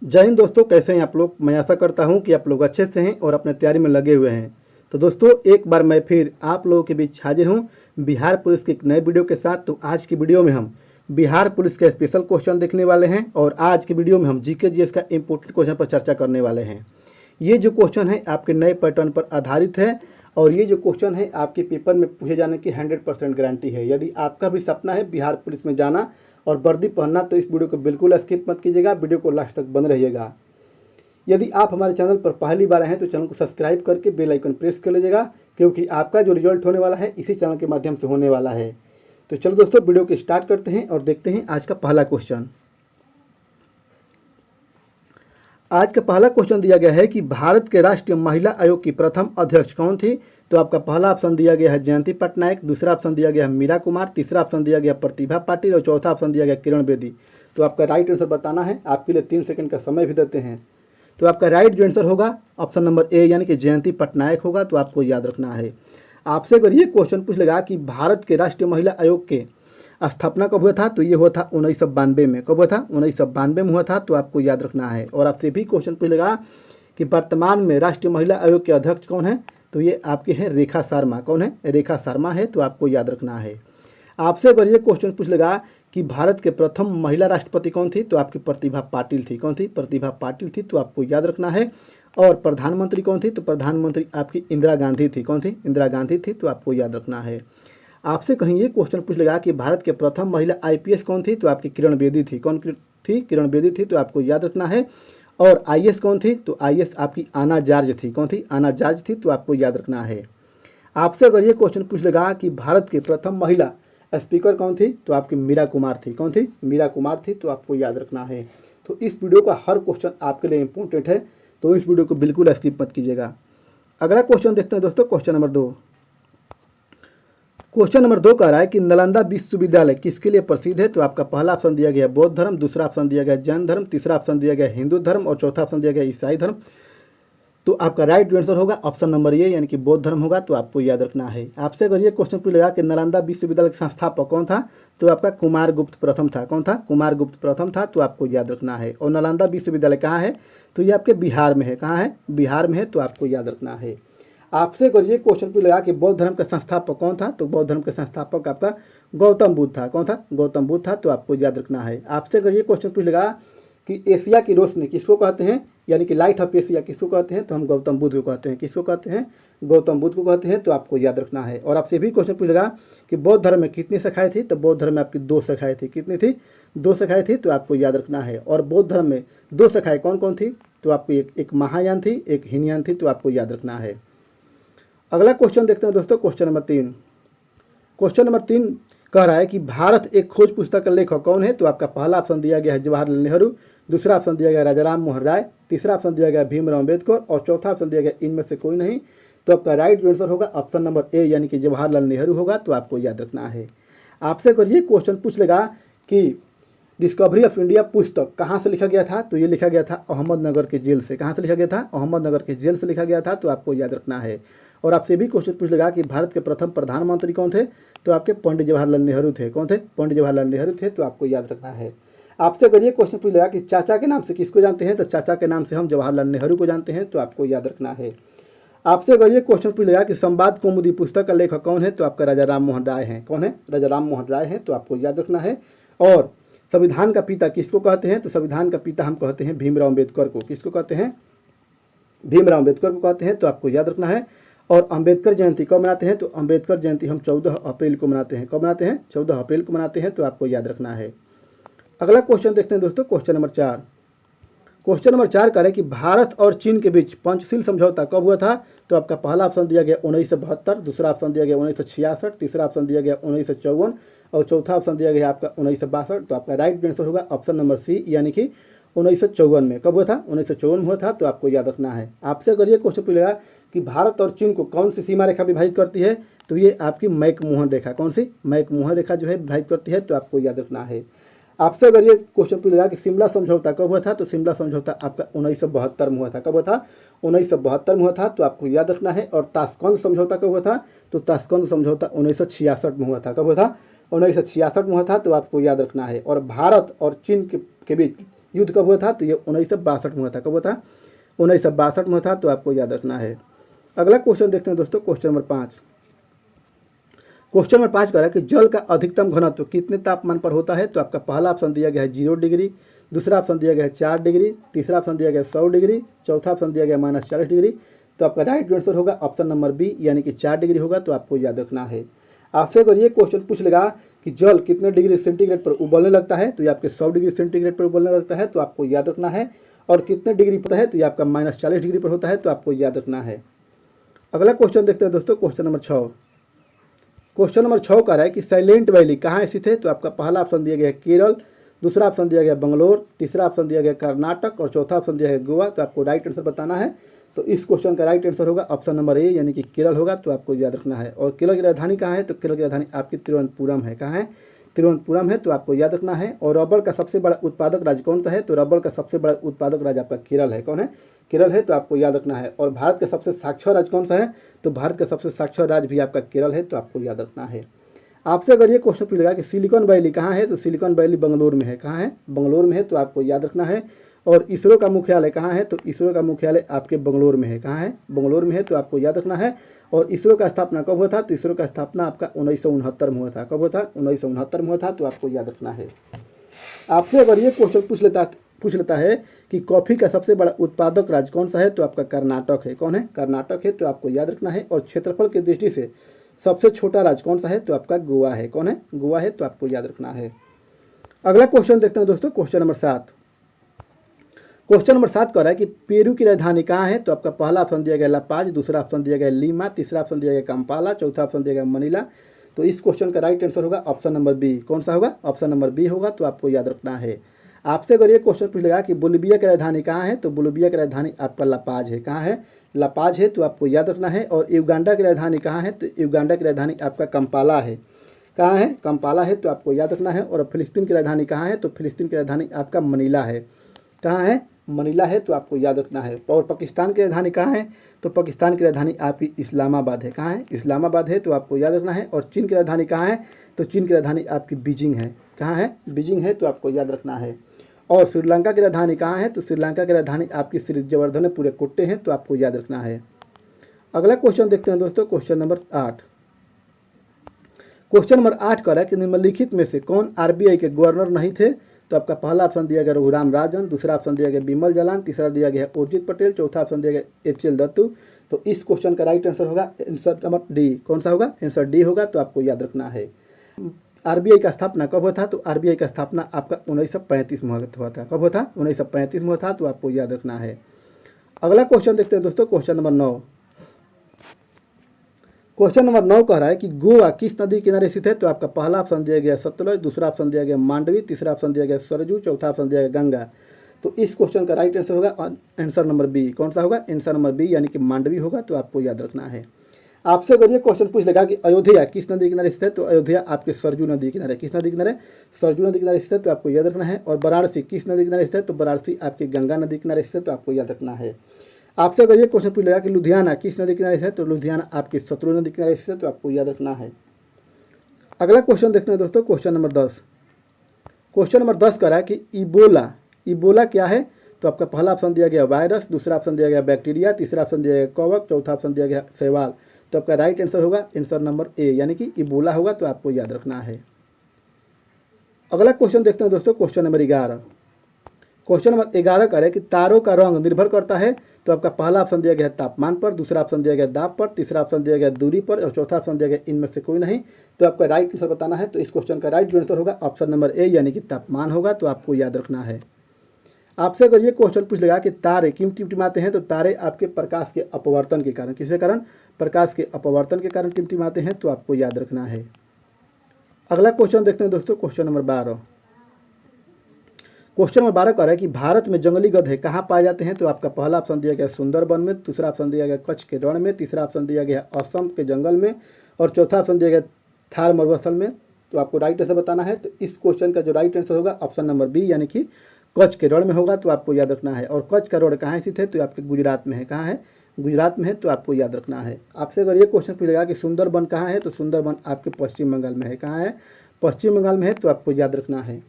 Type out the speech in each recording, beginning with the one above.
जय हिंद दोस्तों, कैसे हैं आप लोग। मैं आशा करता हूं कि आप लोग अच्छे से हैं और अपने तैयारी में लगे हुए हैं। तो दोस्तों, एक बार मैं फिर आप लोगों के बीच हाजिर हूं बिहार पुलिस की एक नए वीडियो के साथ। तो आज की वीडियो में हम बिहार पुलिस के स्पेशल क्वेश्चन देखने वाले हैं और आज की वीडियो में हम जीके जीएस का इम्पोर्टेंट क्वेश्चन पर चर्चा करने वाले हैं। ये जो क्वेश्चन है आपके नए पैटर्न पर आधारित है और ये जो क्वेश्चन है आपके पेपर में पूछे जाने की 100% गारंटी है। यदि आपका भी सपना है बिहार पुलिस में जाना और वर्दी पहनना तो इस वीडियो को बिल्कुल स्किप मत कीजिएगा, वीडियो को लास्ट तक बने रहिएगा। यदि आप हमारे चैनल पर पहली बार आए हैं तो चैनल को सब्सक्राइब करके बेल आइकन प्रेस कर लीजिएगा, क्योंकि आपका जो रिजल्ट होने वाला है इसी चैनल के माध्यम से होने वाला है। तो चलो दोस्तों, वीडियो को स्टार्ट करते हैं और देखते हैं आज का पहला क्वेश्चन। आज का पहला क्वेश्चन दिया गया है कि भारत के राष्ट्रीय महिला आयोग की प्रथम अध्यक्ष कौन थी। तो आपका पहला ऑप्शन दिया गया है जयंती पटनायक, दूसरा ऑप्शन दिया गया है मीरा कुमार, तीसरा ऑप्शन दिया गया प्रतिभा पाटिल और चौथा ऑप्शन दिया गया किरण बेदी। तो आपका राइट आंसर बताना है, आपके लिए 3 सेकंड का समय भी देते हैं। तो आपका राइट जो आंसर होगा ऑप्शन नंबर ए यानी कि जयंती पटनायक होगा। तो आपको याद रखना है। आपसे अगर ये क्वेश्चन पूछ लेगा कि भारत के राष्ट्रीय महिला आयोग के स्थापना कब हुआ था, तो ये हुआ था 1992 में। कब हुआ था? 1992 में हुआ था। तो आपको याद रखना है। और आपसे भी क्वेश्चन पूछेगा कि वर्तमान में राष्ट्रीय महिला आयोग के अध्यक्ष कौन है, तो ये आपके हैं रेखा शर्मा। कौन है? रेखा शर्मा है। तो आपको याद रखना है। आपसे अगर ये क्वेश्चन पूछ लेगा कि भारत के प्रथम महिला राष्ट्रपति कौन थी, तो आपकी प्रतिभा पाटिल थी। कौन थी? प्रतिभा पाटिल थी। तो आपको याद रखना है। और प्रधानमंत्री कौन थी, तो प्रधानमंत्री आपकी इंदिरा गांधी थी। कौन थी? इंदिरा गांधी थी। तो आपको याद रखना है। आपसे कहीं ये क्वेश्चन पूछ लेगा कि भारत के प्रथम महिला आईपीएस कौन थी, तो आपकी किरण बेदी थी। कौन थी? किरण बेदी थी। तो आपको याद रखना है। और आईएएस कौन थी, तो आईएएस आपकी आना जार्ज थी। कौन थी? आना जार्ज थी। तो आपको याद रखना है। आपसे अगर ये क्वेश्चन पूछ लेगा कि भारत के प्रथम महिला स्पीकर कौन थी, तो आपकी मीरा कुमार थी। कौन थी? मीरा कुमार थी। तो आपको याद रखना है। तो इस वीडियो का हर क्वेश्चन आपके लिए इंपॉर्टेंट है, तो इस वीडियो को बिल्कुल स्किप मत कीजिएगा। अगला क्वेश्चन देखते हैं दोस्तों, क्वेश्चन नंबर 2। क्वेश्चन नंबर 2 कह रहा है कि नालंदा विश्वविद्यालय किसके लिए प्रसिद्ध है। तो आपका पहला ऑप्शन दिया गया बौद्ध धर्म, दूसरा ऑप्शन दिया गया जैन धर्म, तीसरा ऑप्शन दिया गया हिंदू धर्म और चौथा ऑप्शन दिया गया ईसाई धर्म। तो आपका राइट आंसर होगा ऑप्शन नंबर ए यानी कि बौद्ध धर्म होगा। तो आपको याद रखना है। आपसे अगर ये क्वेश्चन पूछेगा कि नालंदा विश्वविद्यालय का संस्थापक कौन था, तो आपका कुमार गुप्त प्रथम था। कौन था? कुमार गुप्त प्रथम था। तो आपको याद रखना है। और नालंदा विश्वविद्यालय कहाँ है, तो ये आपके बिहार में है। कहाँ है? बिहार में है। तो आपको याद रखना है। आपसे अगर ये क्वेश्चन पूछेगा कि बौद्ध धर्म का संस्थापक कौन था, तो बौद्ध धर्म का संस्थापक आपका गौतम बुद्ध था। कौन था? गौतम बुद्ध था। तो आपको याद रखना है। आपसे अगर ये क्वेश्चन पूछेगा कि एशिया की रोशनी किसको कहते हैं, यानी कि लाइट ऑफ एशिया किसको कहते हैं, तो हम गौतम बुद्ध को कहते हैं। किसको कहते हैं? गौतम बुद्ध को कहते हैं। तो आपको याद रखना है। और आपसे भी क्वेश्चन पूछेगा कि बौद्ध धर्म में कितनी शाखाएं थी, तो बौद्ध धर्म में आपकी 2 शाखाएं थी। कितनी थी? 2 शाखाएं थी। तो आपको याद रखना है। और बौद्ध धर्म में 2 शाखाएं कौन कौन थी, तो आपकी एक महायान थी, एक हीनयान थी। तो आपको याद रखना है। अगला क्वेश्चन देखते हैं दोस्तों, क्वेश्चन नंबर 3। क्वेश्चन नंबर 3 कह रहा है कि भारत एक खोज पुस्तक का लेखक कौन है। तो आपका पहला ऑप्शन दिया गया है जवाहरलाल नेहरू, दूसरा ऑप्शन दिया गया राजाराम मोहन राय, तीसरा ऑप्शन दिया गया भीमराव अम्बेडकर और चौथा ऑप्शन दिया गया इनमें से कोई नहीं। तो आपका राइट आंसर होगा ऑप्शन नंबर ए यानी कि जवाहरलाल नेहरू होगा। तो आपको याद रखना है। आपसे अगर ये क्वेश्चन पूछ लेगा कि डिस्कवरी ऑफ इंडिया पुस्तक कहाँ से लिखा गया था, तो ये लिखा गया था अहमदनगर के जेल से। कहाँ से लिखा गया था? अहमदनगर के जेल से लिखा गया था। तो आपको याद रखना है। और आपसे भी क्वेश्चन पूछ लेगा कि भारत के प्रथम प्रधानमंत्री कौन थे, तो आपके पंडित जवाहरलाल नेहरू थे। कौन थे? पंडित जवाहरलाल नेहरू थे। तो आपको याद रखना है। आपसे अगर ये क्वेश्चन पूछ लेगा कि चाचा के नाम से किसको जानते हैं, तो चाचा के नाम से हम जवाहरलाल नेहरू को जानते हैं। तो आपको याद रखना है। आपसे अगर ये क्वेश्चन पूछ लेगा कि संवाद कौमुदी पुस्तक का लेखक कौन है, तो आपका राजा राम मोहन राय हैं। कौन है? राजा राम मोहन राय हैं। तो आपको याद रखना है। और संविधान का पिता किसको कहते हैं, तो संविधान का पिता हम कहते हैं भीमराव अम्बेडकर को। किसको कहते हैं? भीमराव अम्बेडकर को कहते हैं। तो आपको याद रखना है। और अंबेडकर जयंती कब मनाते हैं, तो अंबेडकर जयंती हम 14 अप्रैल को मनाते हैं। कब मनाते हैं? 14 अप्रैल को मनाते हैं। तो आपको याद रखना है। अगला क्वेश्चन देखते हैं दोस्तों, क्वेश्चन नंबर 4। क्वेश्चन नंबर 4 कह रहे हैं कि भारत और चीन के बीच पंचशील समझौता कब हुआ था। तो आपका पहला ऑप्शन दिया गया 1972, दूसरा ऑप्शन दिया गया 1966, तीसरा ऑप्शन दिया गया 1954 और चौथा ऑप्शन दिया गया आपका 1962। तो आपका राइट आंसर होगा ऑप्शन नंबर सी यानी कि 1954 में। कब हुआ था? 1954 में हुआ था। तो आपको याद रखना है। आपसे अगर ये क्वेश्चन पूछेगा कि भारत और चीन को कौन सी सीमा रेखा विभाजित करती है, तो ये आपकी मैकमोहन रेखा। कौन सी? मैकमोहन रेखा जो है विभाजित करती है। तो आपको याद रखना है। आपसे अगर ये क्वेश्चन पूछेगा कि शिमला समझौता कब हुआ था, तो शिमला समझौता आपका 1972 में हुआ था। कब हुआ था? 1972 में हुआ था। तो आपको याद रखना है। और ताशकंद समझौता कब हुआ था, तो ताशकंद समझौता 1966 में हुआ था। कब हुआ था? 1966 में हुआ था। तो आपको याद रखना है। और भारत और चीन के बीच युद्ध कब हुआ था? तो ये 1962 में हुआ था। कब हुआ था? 1962 में हुआ था, तो आपको याद रखना है। अगला क्वेश्चन देखते हैं दोस्तों, क्वेश्चन नंबर 5। क्वेश्चन नंबर 5 कह रहा है कि जल का अधिकतम घनत्व कितने तापमान पर होता है? तो आपका पहला ऑप्शन दिया गया है 0 डिग्री, दूसरा ऑप्शन दिया गया है 4 डिग्री, तीसरा ऑप्शन दिया गया है 100 डिग्री, चौथा ऑप्शन दिया गया है -40 डिग्री। तो आपका राइट आंसर होगा ऑप्शन नंबर बी, यानी कि 4 डिग्री होगा। तो आपको याद रखना है। आपसे अगर ये क्वेश्चन पूछ लेगा कि जल कितने डिग्री सेंटीग्रेड पर उबलने लगता है, तो ये आपके 100 डिग्री सेंटीग्रेड पर उबलने लगता है, तो आपको याद रखना है। और कितने डिग्री पर है, तो ये आपका -40 डिग्री पर होता है, तो आपको याद रखना है। अगला क्वेश्चन देखते हैं दोस्तों, क्वेश्चन नंबर 6। क्वेश्चन नंबर 6 कह रहा है कि साइलेंट वैली कहाँ स्थित है? तो आपका पहला ऑप्शन दिया गया है केरल, दूसरा ऑप्शन दिया गया बंगलोर, तीसरा ऑप्शन दिया गया कर्नाटक और चौथा ऑप्शन दिया गया गोवा। तो आपको राइट आंसर बताना है। तो इस क्वेश्चन का राइट आंसर होगा ऑप्शन नंबर ए, यानी कि केरल होगा। तो आपको याद रखना है। और केरल की राजधानी कहाँ है? तो केरल की राजधानी आपकी तिरुवनंतपुरम है। कहाँ है? तिरुवनंतपुरम है। तो आपको याद रखना है। और रबर का सबसे बड़ा उत्पादक राज्य कौन सा है? तो रबर का सबसे बड़ा उत्पादक राज्य आपका केरल है। कौन है? केरल है। तो आपको याद रखना है। और भारत का सबसे साक्षर राज्य कौन सा है? तो भारत का सबसे साक्षर राज्य भी आपका केरल है। तो आपको याद रखना है। आपसे अगर ये क्वेश्चन पूछेगा कि सिलिकॉन वैली कहाँ है? तो सिलिकॉन वैली बंगलोर में है। कहाँ है? बंगलोर में है। तो आपको याद रखना है। और इसरो का मुख्यालय कहाँ है? तो इसरो का मुख्यालय आपके बंगलोर में है। कहाँ है? बंगलोर में है। तो आपको याद रखना है। और इसरो का स्थापना कब हुआ था? तो इसरो का स्थापना आपका 1969 में हुआ था। कब हुआ था? 1969 में हुआ था। तो आपको याद रखना है। आपसे अगर ये क्वेश्चन पूछ लेता है कि कॉफ़ी का सबसे बड़ा उत्पादक राज्य कौन सा है? तो आपका कर्नाटक है। कौन है? कर्नाटक है। तो आपको याद रखना है। और क्षेत्रफल की दृष्टि से सबसे छोटा राज्य कौन सा है? तो आपका गोवा है। कौन है? गोवा है। तो आपको याद रखना है। अगला क्वेश्चन देखते हैं दोस्तों, क्वेश्चन नंबर 7। क्वेश्चन नंबर 7 कह रहा है कि पेरू की राजधानी कहाँ है? तो आपका पहला ऑप्शन दिया गया लापाज, दूसरा ऑप्शन दिया गया लीमा, तीसरा ऑप्शन दिया गया कंपाला, चौथा ऑप्शन दिया गया मनीला। तो इस क्वेश्चन का राइट आंसर होगा ऑप्शन नंबर बी। कौन सा होगा? ऑप्शन नंबर बी होगा। तो आपको याद रखना है। आपसे अगर ये क्वेश्चन पूछ लेगा कि बोलिविया की राजधानी कहाँ है? तो बोलिविया की राजधानी आपका लापाज है। कहाँ है? लापाज है। तो आपको याद रखना है। और युगांडा की राजधानी कहाँ है? तो युगांडा की राजधानी आपका कंपाला है। कहाँ है? कंपाला है। तो आपको याद रखना है। और फिलिस्तीन की राजधानी कहाँ है? तो फिलिस्तीन की राजधानी आपका मनीला है। कहाँ है? मनीला है। तो आपको याद रखना है। और पाकिस्तान की राजधानी कहाँ है? तो पाकिस्तान की राजधानी आपकी इस्लामाबाद है। कहाँ है? इस्लामाबाद है। तो आपको याद रखना है। और चीन की राजधानी कहाँ है? तो चीन की राजधानी आपकी बीजिंग है। कहाँ है? बीजिंग है। तो आपको याद रखना है। और श्रीलंका की राजधानी कहाँ है? तो श्रीलंका की राजधानी आपकी श्री जवर्धन पूरे कुट्टे हैं। तो आपको याद रखना है। अगला क्वेश्चन देखते हैं दोस्तों, क्वेश्चन नंबर 8। क्वेश्चन नंबर 8 कह रहा है कि निम्नलिखित में से कौन आरबीआई के गवर्नर नहीं थे? तो आपका पहला ऑप्शन दिया गया रघुराम राजन, दूसरा ऑप्शन दिया गया बिमल जलान, तीसरा दिया गया उर्जित पटेल, चौथा ऑप्शन दिया गया एचएल दत्तू। तो इस क्वेश्चन का राइट आंसर होगा आंसर नंबर डी। कौन सा होगा? आंसर डी होगा। तो आपको याद रखना है। आरबीआई का स्थापना कब हुआ था? तो आरबीआई का स्थापना आपका 1935 में हुआ था। कब हुआ था? 1935 में हुआ था। तो आपको याद रखना है। अगला क्वेश्चन देखते हैं दोस्तों, क्वेश्चन नंबर 9। क्वेश्चन नंबर 9 कह रहा है कि गोवा किस नदी किनारे स्थित है? तो आपका पहला ऑप्शन दिया गया सतलज, दूसरा ऑप्शन दिया गया मांडवी, तीसरा ऑप्शन दिया गया सरजू, चौथा ऑप्शन दिया गया गंगा। तो इस क्वेश्चन का राइट आंसर होगा आंसर नंबर बी। कौन सा होगा? आंसर नंबर बी, यानी कि मांडवी होगा। तो आपको याद रखना है। आपसे अगर ये क्वेश्चन पूछ लेगा कि अयोध्या किस नदी किनारे स्थित है? तो अयोध्या आपके सरजू नदी किनारे। किस नदी किनारे? सरजू नदी किनारे स्थित है। तो आपको याद रखना है। और वाराणसी किस नदी किनारे स्थित है? तो वाराणसी आपकी गंगा नदी किनारे स्थित है। तो आपको याद रखना है। आपसे अगर ये क्वेश्चन पूछ लेगा कि लुधियाना किस नदी किनारे है? तो लुधियाना आपकी सतलुज नदी किनारे स्थित है। तो आपको याद रखना है। अगला क्वेश्चन देखते हैं दोस्तों, क्वेश्चन नंबर 10। क्वेश्चन नंबर 10 कह रहा है कि इबोला क्या है? तो आपका पहला ऑप्शन दिया गया वायरस, दूसरा ऑप्शन दिया गया बैक्टीरिया, तीसरा ऑप्शन दिया गया कवक, चौथा ऑप्शन दिया गया शैवाल। तो आपका राइट आंसर होगा आंसर नंबर ए, यानी कि इबोला होगा। तो आपको याद रखना है। अगला क्वेश्चन देखते हैं दोस्तों, क्वेश्चन नंबर 11। क्वेश्चन नंबर 11 कह रहा है कि तारों का रंग निर्भर करता है। तो आपका पहला ऑप्शन दिया गया तापमान पर, दूसरा ऑप्शन दिया गया दाब पर, तीसरा ऑप्शन दिया गया दूरी पर और चौथा ऑप्शन दिया गया इनमें से कोई नहीं। तो आपका राइट आंसर बताना है। तो इस क्वेश्चन का राइट आंसर होगा ऑप्शन नंबर ए, यानी कि तापमान होगा। तो आपको याद रखना है। आपसे अगर ये क्वेश्चन पूछ लेगा कि तारे क्यों टिमटिमाते हैं? तो तारे आपके प्रकाश के अपवर्तन के कारण। किसके कारण? प्रकाश के अपवर्तन के कारण टिमटिमाते हैं। तो आपको याद रखना है। अगला क्वेश्चन देखते हैं दोस्तों, क्वेश्चन नंबर 12। क्वेश्चन नंबर 12 कह रहा है कि भारत में जंगली गधे कहाँ पाए जाते हैं? तो आपका पहला ऑप्शन दिया गया सुंदरबन में, दूसरा ऑप्शन दिया गया कच्छ के रण में, तीसरा ऑप्शन दिया गया असम के जंगल में और चौथा ऑप्शन दिया गया थार मरुस्थल में। तो आपको राइट आंसर बताना है। तो इस क्वेश्चन का जो राइट आंसर होगा ऑप्शन नंबर बी, यानी कि कच्छ के रण में होगा। तो आपको याद रखना है। और कच्छ का रण कहाँ स्थित है? तो आपके गुजरात में है। कहाँ है? गुजरात में है। तो आपको याद रखना है। आपसे अगर ये क्वेश्चन पूछेगा कि सुंदरबन कहाँ है? तो सुंदरबन आपके पश्चिम बंगाल में है। कहाँ है? पश्चिम बंगाल में है। तो आपको याद रखना है।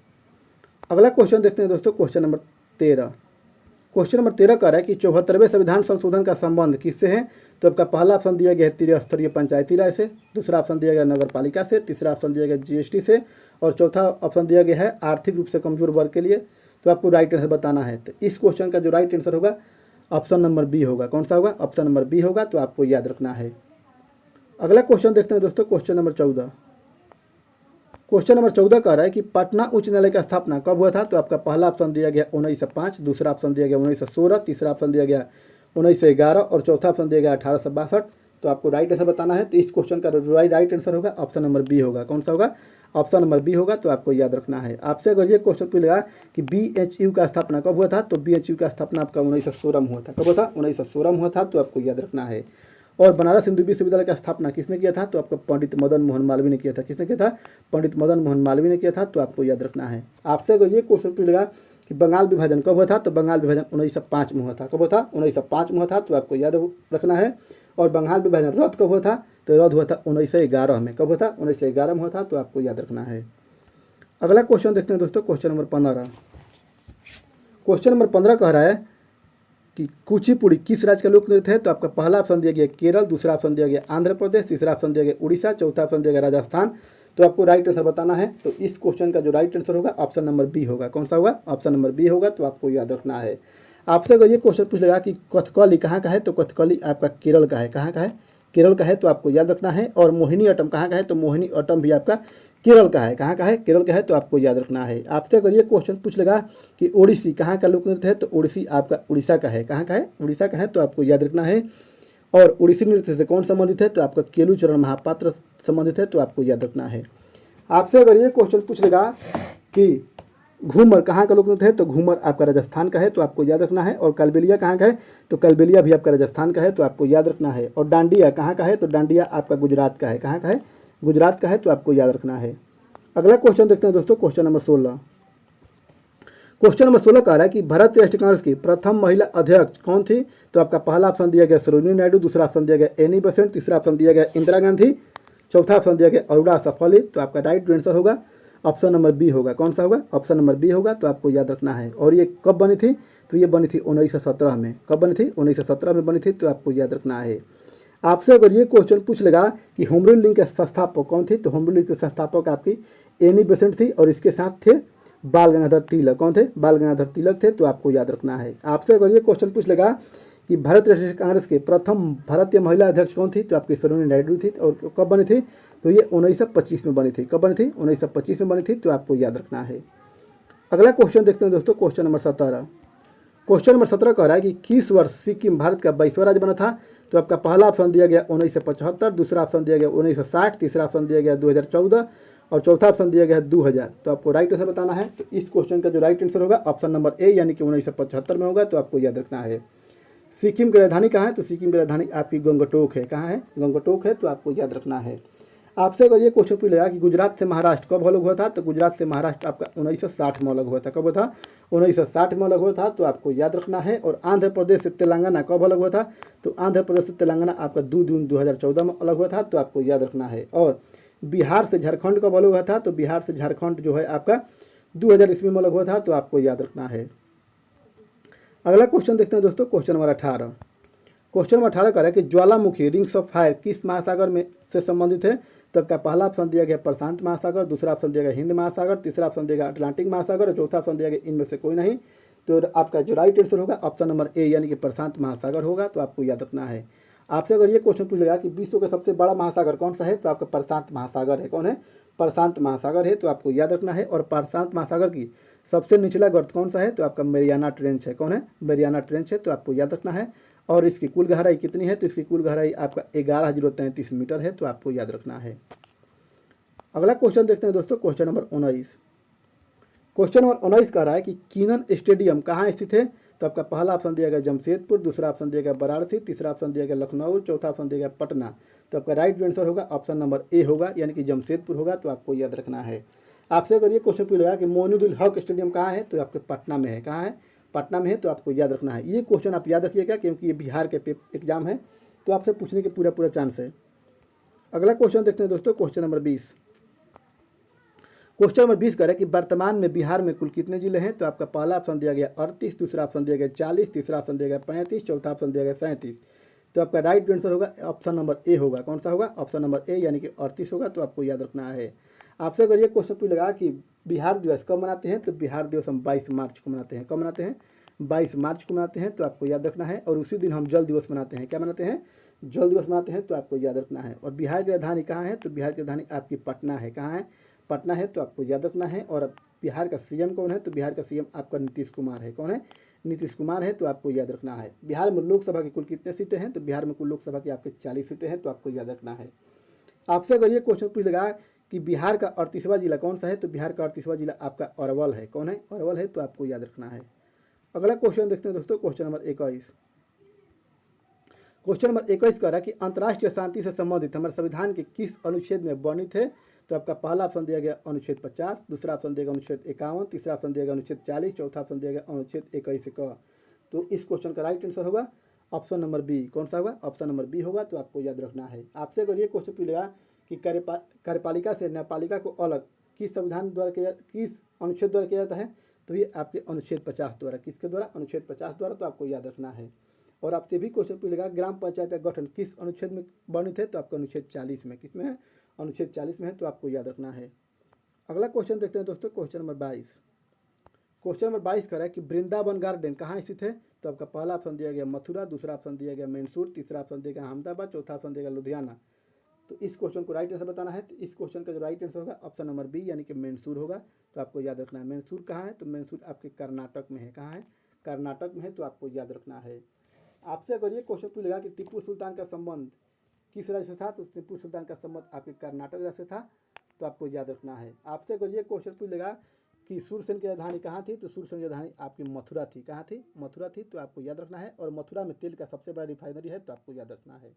अगला क्वेश्चन देखते हैं दोस्तों, क्वेश्चन नंबर 13। क्वेश्चन नंबर 13 कह रहा है कि 74वें संविधान संशोधन का संबंध किससे है? तो आपका पहला ऑप्शन दिया गया है त्रिस्तरीय पंचायती राज से, दूसरा ऑप्शन दिया गया नगर पालिका से, तीसरा ऑप्शन दिया गया जीएसटी से और चौथा ऑप्शन दिया गया है आर्थिक रूप से कमजोर वर्ग के लिए। तो आपको राइट आंसर बताना है। तो इस क्वेश्चन का जो राइट आंसर होगा ऑप्शन नंबर बी होगा। कौन सा होगा? ऑप्शन नंबर बी होगा। तो आपको याद रखना है। अगला क्वेश्चन देखते हैं दोस्तों, क्वेश्चन नंबर 14। क्वेश्चन नंबर 14 कह रहा है कि पटना उच्च न्यायालय का स्थापना कब हुआ था? तो आपका पहला ऑप्शन दिया गया 1905, दूसरा ऑप्शन दिया गया 1916, तीसरा ऑप्शन दिया गया 1911 और चौथा ऑप्शन दिया गया 1862। तो आपको राइट आंसर बताना है। तो इस क्वेश्चन का राइट आंसर होगा ऑप्शन नंबर बी होगा। कौन सा होगा? ऑप्शन नंबर बी होगा। तो आपको याद रखना है। आपसे अगर ये क्वेश्चन पूछेगा कि BHU का स्थापना कब हुआ था? तो BHU का स्थापना आपका 1916 में हुआ था। कब हुआ था? 1916 में हुआ था। तो आपको याद रखना है। और बनारस हिंदू विश्वविद्यालय का स्थापना किसने किया था? तो आपका पंडित मदन मोहन मालवीय ने किया था। किसने किया था? पंडित मदन मोहन मालवीय ने किया था। तो आपको याद रखना है। आपसे अगर ये क्वेश्चन पूछेगा कि बंगाल विभाजन कब हुआ था? तो बंगाल विभाजन 1905 में हुआ था। कब हुआ था? 1905 में हुआ था। तो आपको याद रखना है। और बंगाल विभाजन रद्द कब हुआ था? तो रद्द हुआ था 1911 में। कब हुआ था? 1911 में हुआ था। तो आपको याद रखना है। अगला क्वेश्चन देखते हैं दोस्तों, क्वेश्चन नंबर 15। क्वेश्चन नंबर 15 कह रहा है कि कुचिपुड़ी किस राज्य का लोक नृत्य है? तो आपका पहला ऑप्शन दिया गया केरल, दूसरा ऑप्शन दिया गया आंध्र प्रदेश, तीसरा ऑप्शन दिया गया उड़ीसा, चौथा ऑप्शन दिया गया राजस्थान। तो आपको राइट आंसर बताना है। तो इस क्वेश्चन का जो राइट आंसर होगा ऑप्शन नंबर बी होगा। कौन सा होगा? ऑप्शन नंबर बी होगा। तो आपको याद रखना है। आपसे अगर ये क्वेश्चन पूछ लेगा कि कथकली कहाँ का है? तो कथकली आपका केरल का है। कहाँ का है? केरल का है। तो आपको याद रखना है। और मोहिनी अट्टम कहाँ का है? तो मोहिनी अट्टम भी आपका केरल का है। कहाँ का है? केरल का है। तो आपको याद रखना है। आपसे अगर ये क्वेश्चन पूछ लेगा कि ओडिसी कहाँ का लोक नृत्य है? तो ओडिसी आपका उड़ीसा का है। कहाँ का है? उड़ीसा का है। तो आपको याद रखना है। और ओडिसी नृत्य से कौन संबंधित है? तो आपका केलुचरण महापात्र संबंधित है। तो आपको याद रखना है। आपसे अगर ये क्वेश्चन पूछ लेगा कि घूमर कहाँ का लोक नृत्य है? तो घूमर आपका राजस्थान का है। तो आपको याद रखना है। और कलबेलिया कहाँ का है? तो कलबेलिया भी आपका राजस्थान का है। तो आपको याद रखना है। और डांडिया कहाँ का है? तो डांडिया आपका गुजरात का है। कहाँ का है? गुजरात का है। तो आपको याद रखना है। अगला क्वेश्चन देखते हैं दोस्तों, क्वेश्चन नंबर 16। क्वेश्चन नंबर 16 कह रहा है कि भारतीय राष्ट्रीय कांग्रेस की प्रथम महिला अध्यक्ष कौन थी? तो आपका पहला ऑप्शन दिया गया सरोजिनी नायडू, दूसरा ऑप्शन दिया गया एनी बेसेंट, तीसरा ऑप्शन दिया गया इंदिरा गांधी, चौथा ऑप्शन दिया गया अरुणा सफली। तो आपका राइट आंसर होगा ऑप्शन नंबर बी होगा। कौन सा होगा? ऑप्शन नंबर बी होगा। तो आपको याद रखना है। और ये कब बनी थी? तो ये बनी थी 1917 में। कब बनी थी? 1917 में बनी थी। तो आपको याद रखना है। आपसे अगर ये क्वेश्चन पूछ लेगा कि होम रूल लीग के संस्थापक कौन थी? तो होम रूल लीग के संस्थापक आपकी एनी बेसेंट थी और इसके साथ थे बाल गंगाधर तिलक। कौन थे? बाल गंगाधर तिलक थे। तो आपको याद रखना है। आपसे अगर ये क्वेश्चन पूछ लेगा कि भारतीय राष्ट्रीय कांग्रेस के प्रथम भारतीय महिला अध्यक्ष कौन थी? तो आपकी सरोजिनी नायडू थी। और कब बनी थी? तो ये 1925 में बनी थी। कब बनी थी? 1925 में बनी थी। तो आपको याद रखना है। अगला क्वेश्चन देखते हैं दोस्तों, क्वेश्चन नंबर 17। क्वेश्चन नंबर 17 कह रहा है कि किस वर्ष सिक्किम भारत का 22वां राज्य बना था? तो आपका पहला ऑप्शन दिया गया 1975, दूसरा ऑप्शन दिया गया 1960, तीसरा ऑप्शन दिया गया 2014 और चौथा ऑप्शन दिया गया 2000। तो आपको राइट आंसर बताना है। तो इस क्वेश्चन का जो राइट आंसर होगा ऑप्शन नंबर ए यानी कि 1975 में होगा। तो आपको याद रखना है। सिक्किम की राजधानी कहाँ है? तो सिक्किम की राजधानी आपकी गंगटोक है। कहाँ है? गंगटोक है। तो आपको याद रखना है। आपसे अगर ये क्वेश्चन पूछ लेगा कि गुजरात से महाराष्ट्र कब अलग हुआ था? तो गुजरात से महाराष्ट्र आपका 1960 में अलग हुआ था। कब हुआ था? 1960 में अलग हुआ था। तो आपको याद रखना है। और आंध्र प्रदेश से तेलंगाना कब अलग हुआ था? तो आंध्र प्रदेश से तेलंगाना आपका 2 जून 2014 में अलग हुआ था। तो आपको याद रखना है। और बिहार से झारखंड कब अलग हुआ था? तो बिहार से झारखंड जो है आपका 2000 ईस्वी में अलग हुआ था। तो आपको याद रखना है। अगला क्वेश्चन देखते हैं दोस्तों, क्वेश्चन नंबर 18। क्वेश्चन नंबर 18 कह रहा है कि ज्वालामुखी रिंग्स ऑफ फायर किस महासागर में से संबंधित है? तो आपका पहला ऑप्शन दिया गया प्रशांत महासागर, दूसरा ऑप्शन दिया गया हिंद महासागर, तीसरा ऑप्शन दिया गया अटलांटिक महासागर और चौथा ऑप्शन दिया गया इनमें से कोई नहीं। तो आपका जो राइट आंसर होगा ऑप्शन नंबर ए यानी कि प्रशांत महासागर होगा। तो आपको याद रखना है। आपसे अगर ये क्वेश्चन पूछेगा कि विश्व का सबसे बड़ा महासागर कौन सा है? तो आपका प्रशांत महासागर है। कौन है? प्रशांत महासागर है। तो आपको याद रखना है। और प्रशांत महासागर की सबसे निचला गर्त कौन सा है? तो आपका मेरियाना ट्रेंच है। कौन है? मेरियाना ट्रेंच है। तो आपको याद रखना है। और इसकी कुल गहराई कितनी है? तो इसकी कुल गहराई आपका 11,033 मीटर है। तो आपको याद रखना है। अगला क्वेश्चन देखते हैं दोस्तों, क्वेश्चन नंबर 19। क्वेश्चन नंबर 19 कह रहा है कि कीनन स्टेडियम कहाँ स्थित है? तो आपका पहला ऑप्शन दिया गया जमशेदपुर, दूसरा ऑप्शन दिया गया वाराणसी, तीसरा ऑप्शन दिया गया लखनऊ, चौथा ऑप्शन दिया गया पटना। तो आपका राइट आंसर होगा ऑप्शन नंबर ए होगा यानी कि जमशेदपुर होगा। तो आपको याद रखना है। आपसे अगर ये क्वेश्चन पूछेगा कि मोइनुद्दीन हक स्टेडियम कहाँ है? तो आपके पटना में है। कहाँ है? पटना में है। तो आपको याद रखना है। ये क्वेश्चन आप याद रखिएगा क्योंकि ये बिहार के एग्जाम है। तो आपसे पूछने के पूरा चांस है। अगला क्वेश्चन देखते हैं दोस्तों, क्वेश्चन नंबर 20। क्वेश्चन नंबर 20 कह रहा है कि वर्तमान में बिहार में कुल कितने जिले हैं? तो आपका पहला ऑप्शन दिया गया 38, दूसरा ऑप्शन दिया गया 40, तीसरा ऑप्शन दिया गया 35, चौथा ऑप्शन दिया गया 37। तो आपका राइट आंसर होगा ऑप्शन नंबर ए होगा। कौन सा होगा? ऑप्शन नंबर ए यानी कि 38 होगा। तो आपको याद रखना है। आपसे अगर ये क्वेश्चन पूछ लगा कि बिहार दिवस कब मनाते हैं, तो बिहार दिवस हम 22 मार्च को मनाते हैं। कब मनाते हैं? 22 मार्च को मनाते हैं। तो आपको याद रखना है। और उसी दिन हम जल दिवस मनाते हैं। क्या मनाते हैं? जल दिवस मनाते हैं। तो आपको याद रखना है। और बिहार की राजधानी कहाँ है? तो बिहार की राजधानी आपकी पटना है। कहाँ है? पटना है। तो आपको याद रखना है। और बिहार का सीएम कौन है? तो बिहार का सीएम आपका नीतीश कुमार है। कौन है? नीतीश कुमार है। तो आपको याद रखना है। बिहार में लोकसभा की कुल कितने सीटें हैं? तो बिहार में कुल लोकसभा की आपके 40 सीटें हैं। तो आपको याद रखना है। आपसे अगर ये क्वेश्चन पूछ लगा कि बिहार का 38वां जिला कौन सा है, तो बिहार का 38वां जिला आपका अरवल है। कौन है? अरवल है। तो आपको याद रखना है। अगला क्वेश्चन देखते हैं दोस्तों, क्वेश्चन नंबर 21। क्वेश्चन नंबर 21 कह रहा है कि अंतर्राष्ट्रीय शांति से संबंधित हमारे संविधान के किस अनुच्छेद में वर्णित है? तो आपका पहला ऑप्शन दिया गया अनुच्छेद 50, दूसरा ऑप्शन दिया गया अनुच्छेद 51, तीसरा ऑप्शन दिया गया अनुच्छेद 40, चौथा ऑप्शन दिया गया अनुच्छेद 21 का। तो इस क्वेश्चन का राइट आंसर होगा ऑप्शन नंबर बी। कौन सा होगा? ऑप्शन नंबर बी होगा। तो आपको याद रखना है। आपसे अगर ये क्वेश्चन पूछेगा कि कार्यपालिका से न्यायपालिका को अलग किस संविधान द्वारा किस अनुच्छेद द्वारा किया जाता है, तो ये आपके अनुच्छेद 50 द्वारा। किसके द्वारा? अनुच्छेद 50 द्वारा। तो आपको याद रखना है। और आपसे भी क्वेश्चन पूछेगा ग्राम पंचायत का गठन किस अनुच्छेद में वर्णित है, तो आपका अनुच्छेद 40 में। किस में है? अनुच्छेद 40 में है। तो आपको याद रखना है। अगला क्वेश्चन देखते हैं दोस्तों, क्वेश्चन नंबर 22। क्वेश्चन नंबर 22 कह रहा है कि वृंदावन गार्डन कहाँ स्थित है? तो आपका पहला ऑप्शन दिया गया मथुरा, दूसरा ऑप्शन दिया गया मैसूर, तीसरा ऑप्शन दिया गया अहमदाबाद, चौथा ऑप्शन दिया गया लुधियाना। तो इस क्वेश्चन को राइट आंसर बताना है। तो इस क्वेश्चन का जो राइट आंसर होगा ऑप्शन नंबर बी यानी कि मैसूर होगा। तो आपको याद रखना है। मैसूर कहाँ है? तो मैसूर आपके कर्नाटक में है। कहाँ है? कर्नाटक में है। तो आपको याद रखना है। आपसे अगर ये क्वेश्चन पूछेगा कि टीपू सुल्तान का संबंध किस राज्य से था, तो टीपू सुल्तान का संबंध आपके कर्नाटक राज्य से था। तो आपको याद रखना है। आपसे अगर ये क्वेश्चन पूछेगा कि सूरसेन की राजधानी कहाँ थी, तो सूरसेन की राजधानी आपकी मथुरा थी। कहाँ थी? मथुरा थी। तो आपको याद रखना है। और मथुरा में तेल का सबसे बड़ा रिफाइनरी है। तो आपको याद रखना है।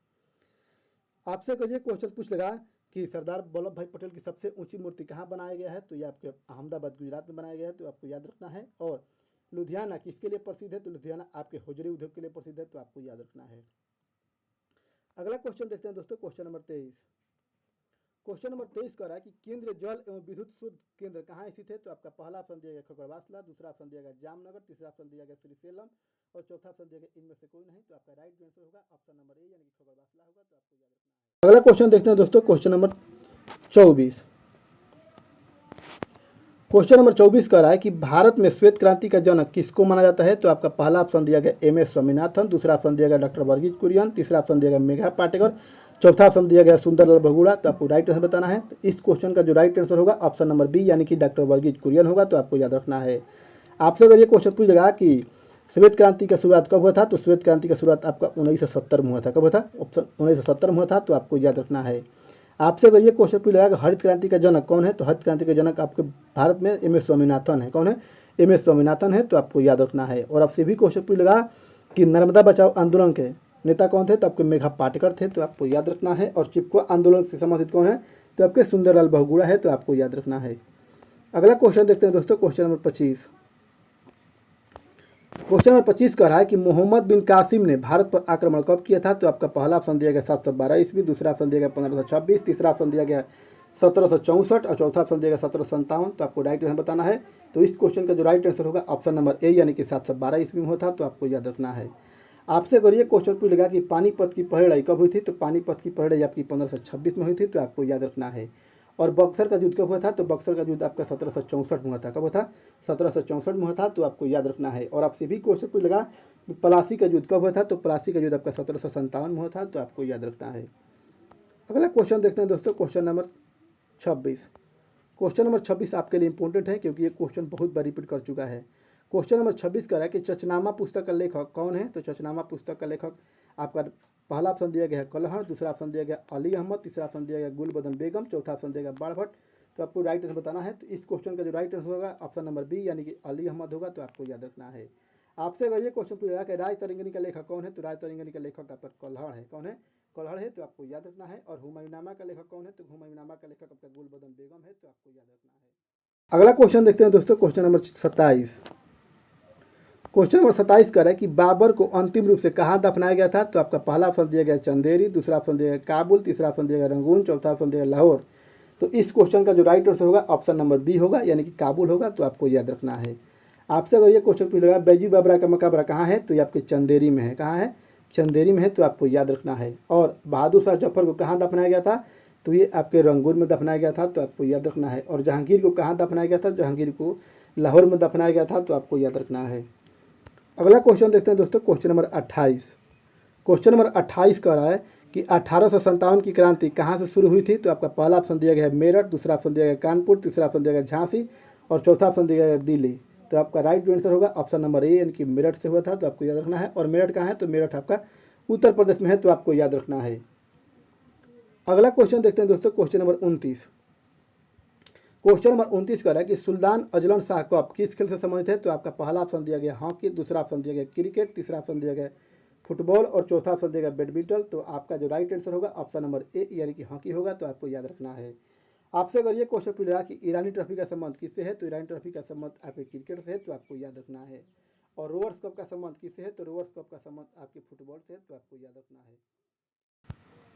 आपसे अगर ये क्वेश्चन पूछ लेगा कि सरदार वल्लभ भाई पटेल की सबसे ऊंची मूर्ति कहाँ बनाया गया है, तो ये आपके अहमदाबाद गुजरात में बनाया गया है। तो आपको याद रखना है। और लुधियाना किसके लिए प्रसिद्ध है? तो लुधियाना आपके होजरी उद्योग के लिए प्रसिद्ध है। तो आपको याद रखना है। अगला क्वेश्चन देखते हैं दोस्तों, क्वेश्चन नंबर 23। क्वेश्चन नंबर 23 कह रहा है कि केंद्रीय जल एवं विद्युत शुद्ध केंद्र कहाँ स्थित है? तो आपका पहला ऑप्शन दिया गया खगड़वासला, दूसरा ऑप्शन दिया गया जामनगर, तीसरा ऑप्शन दिया गया श्रीशैलम और चौथा ऑप्शन दिया गया इनमें से कोई नहीं। तो आपका राइट आंसर होगा ऑप्शन नंबर ए यानी कि खगड़वासला होगा। तो आपको याद रखना है। अगला क्वेश्चन देखते हैं दोस्तों, क्वेश्चन नंबर 24। क्वेश्चन नंबर 24 कह रहा है कि भारत में श्वेत क्रांति का जनक किसको माना जाता है? तो आपका पहला ऑप्शन दिया गया एम.एस. स्वामीनाथन, दूसरा ऑप्शन दिया गया डॉक्टर वर्गीज कुरियन, तीसरा ऑप्शन दिया गया मेघा पाटेकर, चौथा ऑप्शन दिया गया सुंदरलाल बहुगुणा। तो आपको राइट आंसर बताना है। तो इस क्वेश्चन का जो राइट आंसर होगा ऑप्शन नंबर बी यानी कि डॉक्टर वर्गीज कुरियन होगा। तो आपको याद रखना है। आपसे अगर ये क्वेश्चन पूछेगा कि श्वेत क्रांति का शुरुआत कब हुआ था, तो श्वेत क्रांति का शुरुआत आपका 1970 में हुआ था। कब हुआ था? ऑप्शन 1970 में हुआ था। तो आपको याद रखना है। आपसे अगर ये क्वेश्चन पूछ लगा कि हरित क्रांति का जनक कौन है, तो हरित क्रांति का जनक आपके भारत में एम.एस. स्वामीनाथन है। कौन है? एम.एस. स्वामीनाथन है। तो आपको याद रखना है। और आपसे भी क्वेश्चन पूछ लगा कि नर्मदा बचाओ आंदोलन के नेता कौन थे, तो आपके मेघा पाटेकर थे। तो आपको याद रखना है। और चिपको आंदोलन से संबंधित कौन है, तो आपके सुंदरलाल बहुगुणा है। तो आपको याद रखना है। अगला क्वेश्चन देखते हैं दोस्तों, क्वेश्चन नंबर 25। क्वेश्चन नंबर 25 कह रहा है कि मोहम्मद बिन कासिम ने भारत पर आक्रमण कब किया था? तो आपका पहला ऑप्शन दिया गया 712 ईस्वी, दूसरा ऑप्शन दिया गया 1526, तीसरा ऑप्शन दिया गया 1764 और चौथा ऑप्शन दिया गया 1757। तो आपको राइट आंसर बताना है। तो इस क्वेश्चन का जो राइट आंसर होगा ऑप्शन नंबर ए यानी कि 712 ईस्वी में होता। तो आपको याद रखना है। आपसे अगर ये क्वेश्चन पूछेगा कि पानीपत की पहली लड़ाई कब हुई थी, तो पानीपत की पहली लड़ाई आपकी 1526 में हुई थी। तो आपको याद रखना है। और बक्सर का युद्ध कब हुआ था, तो बक्सर का युद्ध आपका 1764 में हुआ था। कब हुआ था? 1764 में हुआ था। तो आपको याद रखना है। और आपसे भी क्वेश्चन पूछेगा प्लासी का युद्ध कब हुआ था, तो प्लासी का युद्ध आपका 1757 में हुआ था। तो आपको याद रखना है। अगला क्वेश्चन देखते हैं दोस्तों, क्वेश्चन नंबर 26। क्वेश्चन नंबर 26 आपके लिए इंपॉर्टेंट है क्योंकि ये क्वेश्चन बहुत बार रिपीट कर चुका है। क्वेश्चन नंबर 26 कह रहा है कि चचनामा पुस्तक का लेखक कौन है? तो चचनामा पुस्तक का लेखक आपका पहला ऑप्शन दिया गया है कलहर, दूसरा ऑप्शन दिया गया अली अहमद, तीसरा ऑप्शन दिया गया गुलबदन बेगम, चौथा ऑप्शन दिया गया बाणभट्ट। तो आपको राइट आंसर बताना है। तो इस क्वेश्चन का जो राइट आंसर होगा ऑप्शन नंबर बी यानी कि अली अहमद होगा। तो आपको याद रखना है। आपसे अगर ये क्वेश्चन पूछा कि राज तरंगिणी का लेखक कौन है, तो राज तरंगिणी का लेखक आपका कलहर है। कौन है? कलहर है। तो आपको याद रखना है। और हुमायूंनामा का लेखक कौन है, तो हुमायूंनामा का लेखक आपका गुलबदन बेगम है। तो आपको याद रखना है। अगला क्वेश्चन देखते हैं दोस्तों, क्वेश्चन नंबर 27। क्वेश्चन नंबर 27 कह रहा है कि बाबर को अंतिम रूप से कहाँ दफनाया गया था? तो आपका पहला ऑप्शन दिया गया चंदेरी, दूसरा ऑप्शन दिया गया काबुल, तीसरा ऑप्शन दिया गया रंगून, चौथा ऑप्शन दिया गया लाहौर। तो इस क्वेश्चन का जो राइट आंसर होगा ऑप्शन नंबर बी होगा, यानी कि काबुल होगा। तो आपको याद रखना है। आपसे अगर ये क्वेश्चन पूछ लेगा बैजू बाबरा का मकबरा कहाँ है, तो ये आपके चंदेरी में है। कहाँ है? चंदेरी में है। तो आपको याद रखना है। और बहादुर शाह जफर को कहाँ दफनाया गया था, तो ये आपके रंगून में दफनाया गया था। तो आपको याद रखना है। और जहांगीर को कहाँ दफनाया गया था, जहांगीर को लाहौर में दफनाया गया था। तो आपको याद रखना है। अगला क्वेश्चन देखते हैं दोस्तों, क्वेश्चन नंबर 28। क्वेश्चन नंबर 28 कह रहा है कि 1857 की क्रांति कहाँ से शुरू हुई थी। तो आपका पहला ऑप्शन दिया गया है मेरठ, दूसरा ऑप्शन दिया गया कानपुर, तीसरा ऑप्शन दिया गया झांसी और चौथा ऑप्शन दिया गया दिल्ली। तो आपका राइट आंसर होगा ऑप्शन नंबर ए, यानी कि मेरठ से हुआ था। तो आपको याद रखना है। और मेरठ कहाँ है, तो मेरठ आपका उत्तर प्रदेश में है। तो आपको याद रखना है। अगला क्वेश्चन देखते हैं दोस्तों, क्वेश्चन नंबर 29। क्वेश्चन नंबर 29 कह रहा है कि सुल्तान अजलन शाह कप किस खेल से संबंधित है। तो आपका पहला ऑप्शन दिया गया हॉकी, दूसरा ऑप्शन दिया गया क्रिकेट, तीसरा ऑप्शन दिया गया फुटबॉल और चौथा ऑप्शन दिया गया बैडमिंटन। तो आपका जो राइट आंसर होगा ऑप्शन नंबर ए, यानी कि हॉकी होगा। तो आपको याद रखना है। आपसे अगर ये क्वेश्चन पूछ रहा कि ईरानी ट्रॉफी का संबंध किससे है, तो ईरानी ट्रॉफी का संबंध आपके क्रिकेट से है। तो आपको याद रखना है। और रोवर्स कप का संबंध किससे है, तो रोवर्स कप का संबंध आपके फुटबॉल से है। तो आपको याद रखना है।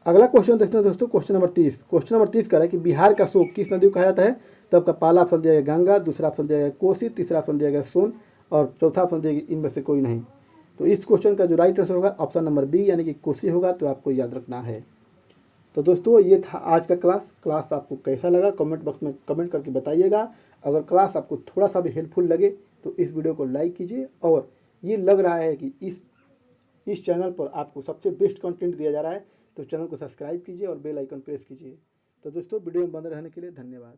अगला क्वेश्चन देखते हैं दोस्तों, क्वेश्चन नंबर 30। क्वेश्चन नंबर 30 कह रहा है कि बिहार का शोक किस नदी को कहा जाता है। तो आपका पहला ऑप्शन दिया गया गंगा, दूसरा ऑप्शन दिया गया कोसी, तीसरा ऑप्शन दिया गया सोन और चौथा ऑप्शन दिया गया इनमें से कोई नहीं। तो इस क्वेश्चन का जो राइट आंसर होगा ऑप्शन नंबर बी, यानी कि कोसी होगा। तो आपको याद रखना है। तो दोस्तों ये था आज का क्लास आपको कैसा लगा कमेंट बॉक्स में कमेंट करके बताइएगा। अगर क्लास आपको थोड़ा सा भी हेल्पफुल लगे तो इस वीडियो को लाइक कीजिए। और ये लग रहा है कि इस चैनल पर आपको सबसे बेस्ट कंटेंट दिया जा रहा है, तो चैनल को सब्सक्राइब कीजिए और बेल आइकन प्रेस कीजिए। तो दोस्तों वीडियो में बने रहने के लिए धन्यवाद।